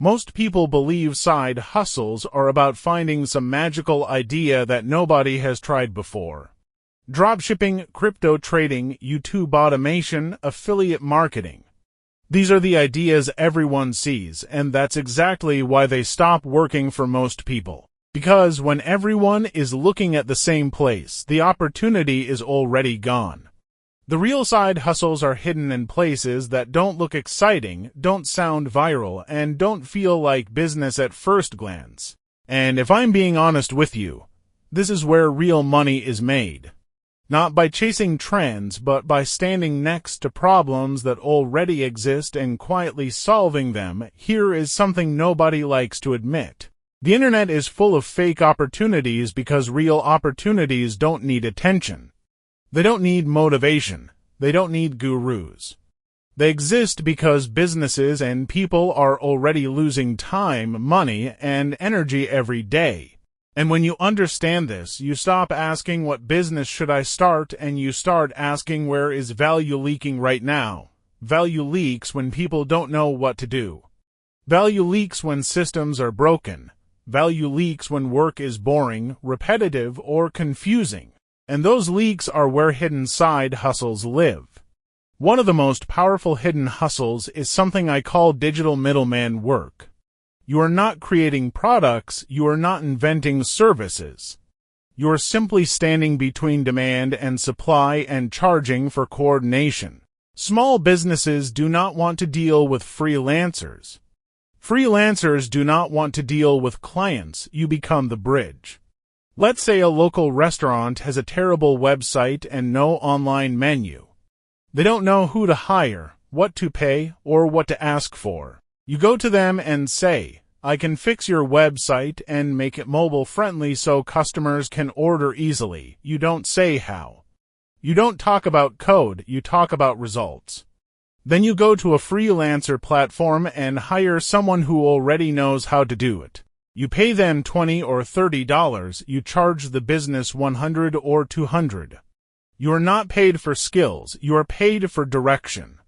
Most people believe side hustles are about finding some magical idea that nobody has tried before. Dropshipping, crypto trading, YouTube automation, affiliate marketing. These are the ideas everyone sees, and that's exactly why they stop working for most people. Because when everyone is looking at the same place, the opportunity is already gone. The real side hustles are hidden in places that don't look exciting, don't sound viral, and don't feel like business at first glance. And if I'm being honest with you, this is where real money is made. Not by chasing trends, but by standing next to problems that already exist and quietly solving them. Here is something nobody likes to admit. The internet is full of fake opportunities because real opportunities don't need attention. They don't need motivation. They don't need gurus. They exist because businesses and people are already losing time, money, and energy every day. And when you understand this, you stop asking what business should I start and you start asking where is value leaking right now. Value leaks when people don't know what to do. Value leaks when systems are broken. Value leaks when work is boring, repetitive, or confusing. And those leaks are where hidden side hustles live. One of the most powerful hidden hustles is something I call digital middleman work. You are not creating products, you are not inventing services. You are simply standing between demand and supply and charging for coordination. Small businesses do not want to deal with freelancers. Freelancers do not want to deal with clients. You become the bridge. Let's say a local restaurant has a terrible website and no online menu. They don't know who to hire, what to pay, or what to ask for. You go to them and say, I can fix your website and make it mobile-friendly so customers can order easily. You don't say how. You don't talk about code, you talk about results. Then you go to a freelancer platform and hire someone who already knows how to do it. You pay them $20 or $30, you charge the business $100 or $200. You are not paid for skills, you are paid for direction.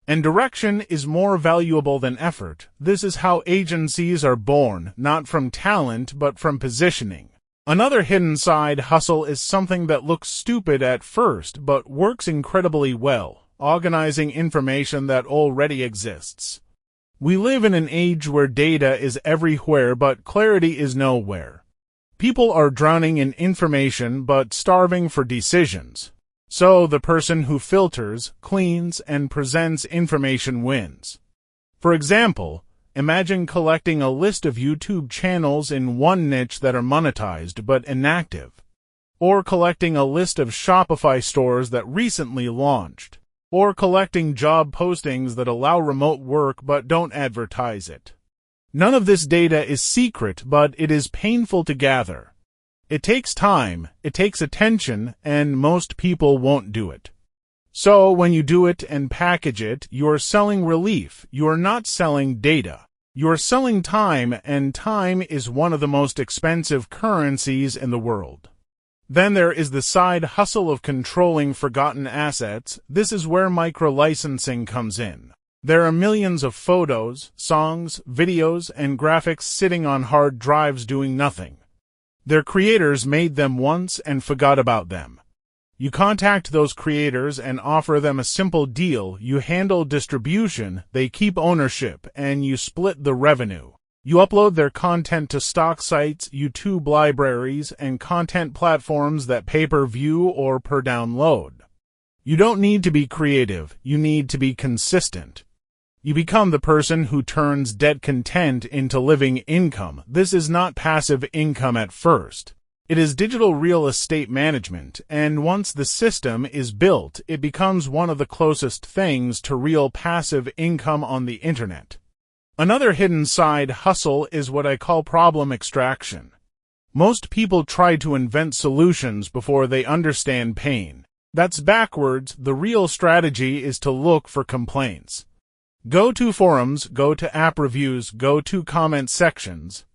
And direction is more valuable than effort. This is how agencies are born, not from talent, but from positioning. Another hidden side hustle is something that looks stupid at first, but works incredibly well. Organizing information that already exists. We live in an age where data is everywhere but clarity is nowhere. People are drowning in information but starving for decisions. So the person who filters, cleans, and presents information wins. For example, imagine collecting a list of YouTube channels in one niche that are monetized but inactive. Or collecting a list of Shopify stores that recently launched. Or collecting job postings that allow remote work but don't advertise it. None of this data is secret, but it is painful to gather. It takes time, it takes attention, and most people won't do it. So when you do it and package it, you are selling relief. You are not selling data. You are selling time, and time is one of the most expensive currencies in the world. Then there is the side hustle of controlling forgotten assets. This is where micro-licensing comes in. There are millions of photos, songs, videos, and graphics sitting on hard drives doing nothing. Their creators made them once and forgot about them. You contact those creators and offer them a simple deal. You handle distribution, they keep ownership, and you split the revenue. You upload their content to stock sites, YouTube libraries, and content platforms that pay per view or per download. You don't need to be creative, you need to be consistent. You become the person who turns debt content into living income. This is not passive income at first. It is digital real estate management, and once the system is built, it becomes one of the closest things to real passive income on the internet. Another hidden side hustle is what I call problem extraction. Most people try to invent solutions before they understand pain. That's backwards. The real strategy is to look for complaints. Go to forums, go to app reviews, go to comment sections.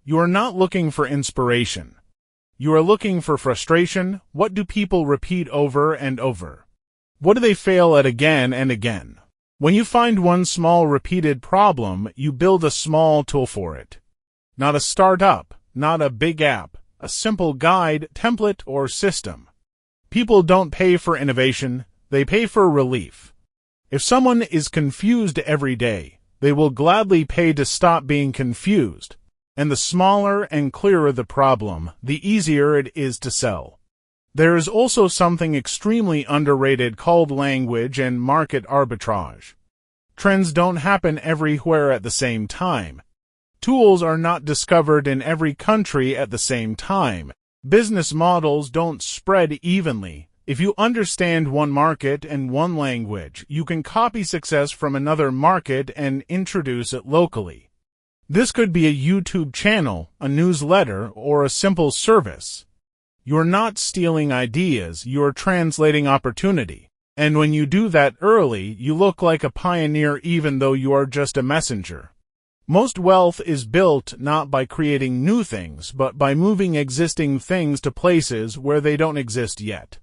You are not looking for inspiration. You are looking for frustration. What do people repeat over and over? What do they fail at again and again? When you find one small repeated problem, you build a small tool for it. Not a startup, not a big app, a simple guide, template, or system. People don't pay for innovation, they pay for relief. If someone is confused every day, they will gladly pay to stop being confused. And the smaller and clearer the problem, the easier it is to sell. There is also something extremely underrated called language and market arbitrage. Trends don't happen everywhere at the same time. Tools are not discovered in every country at the same time. Business models don't spread evenly. If you understand one market and one language, you can copy success from another market and introduce it locally. This could be a YouTube channel, a newsletter, or a simple service. You're not stealing ideas, you're translating opportunity. And when you do that early, you look like a pioneer even though you are just a messenger. Most wealth is built not by creating new things, but by moving existing things to places where they don't exist yet.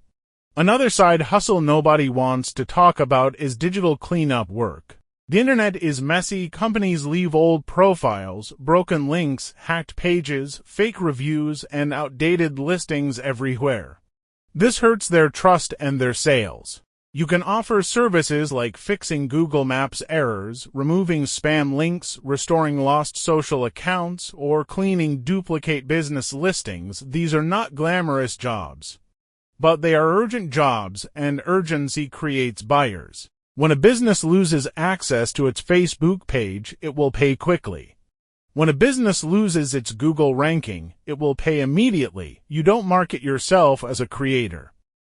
Another side hustle nobody wants to talk about is digital cleanup work. The internet is messy, companies leave old profiles, broken links, hacked pages, fake reviews, and outdated listings everywhere. This hurts their trust and their sales. You can offer services like fixing Google Maps errors, removing spam links, restoring lost social accounts, or cleaning duplicate business listings. These are not glamorous jobs. But they are urgent jobs, and urgency creates buyers. When a business loses access to its Facebook page, it will pay quickly. When a business loses its Google ranking, it will pay immediately. You don't market yourself as a creator.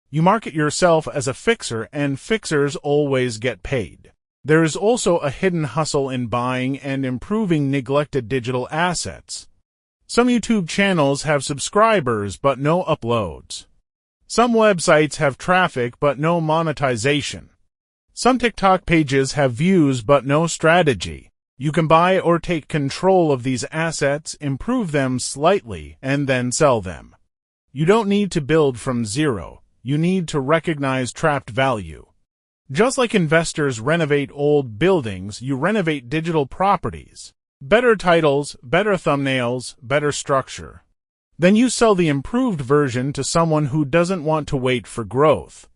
You market yourself as a fixer, and fixers always get paid. There is also a hidden hustle in buying and improving neglected digital assets. Some YouTube channels have subscribers but no uploads. Some websites have traffic but no monetization. Some TikTok pages have views but no strategy. You can buy or take control of these assets, improve them slightly, and then sell them. You don't need to build from zero. You need to recognize trapped value. Just like investors renovate old buildings, you renovate digital properties. Better titles, better thumbnails, better structure. Then you sell the improved version to someone who doesn't want to wait for growth.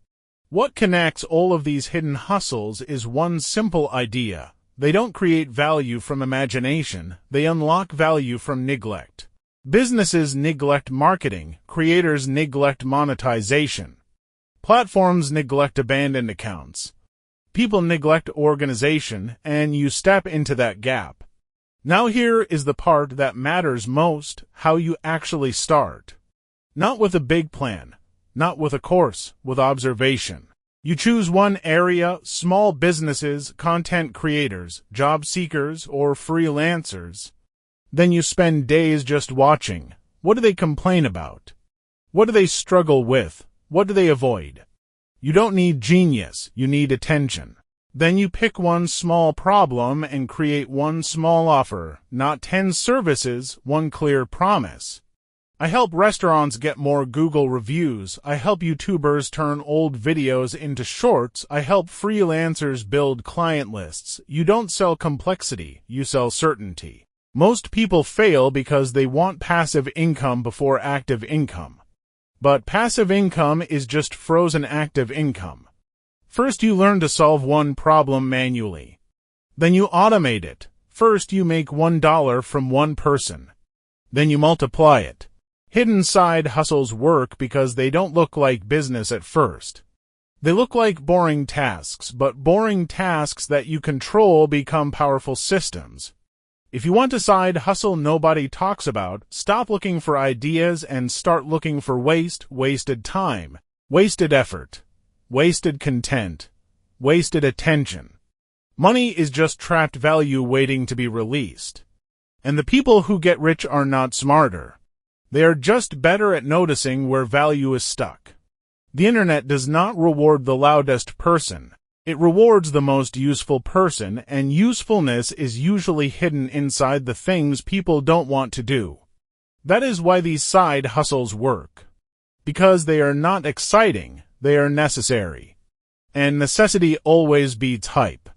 What connects all of these hidden hustles is one simple idea. They don't create value from imagination, they unlock value from neglect. Businesses neglect marketing, creators neglect monetization. Platforms neglect abandoned accounts. People neglect organization, and you step into that gap. Now here is the part that matters most, how you actually start. Not with a big plan, not with a course, with observation. You choose one area, small businesses, content creators, job seekers, or freelancers. Then you spend days just watching. What do they complain about? What do they struggle with? What do they avoid? You don't need genius, you need attention. Then you pick one small problem and create one small offer, not 10 services, one clear promise. I help restaurants get more Google reviews. I help YouTubers turn old videos into shorts. I help freelancers build client lists. You don't sell complexity, you sell certainty. Most people fail because they want passive income before active income. But passive income is just frozen active income. First, you learn to solve one problem manually. Then you automate it. First, you make $1 from one person. Then you multiply it. Hidden side hustles work because they don't look like business at first. They look like boring tasks, but boring tasks that you control become powerful systems. If you want a side hustle nobody talks about, stop looking for ideas and start looking for wasted time, wasted effort. Wasted content, wasted attention. Money is just trapped value waiting to be released. And the people who get rich are not smarter. They are just better at noticing where value is stuck. The internet does not reward the loudest person. It rewards the most useful person, and usefulness is usually hidden inside the things people don't want to do. That is why these side hustles work. Because they are not exciting. They are necessary. And necessity always beats hype.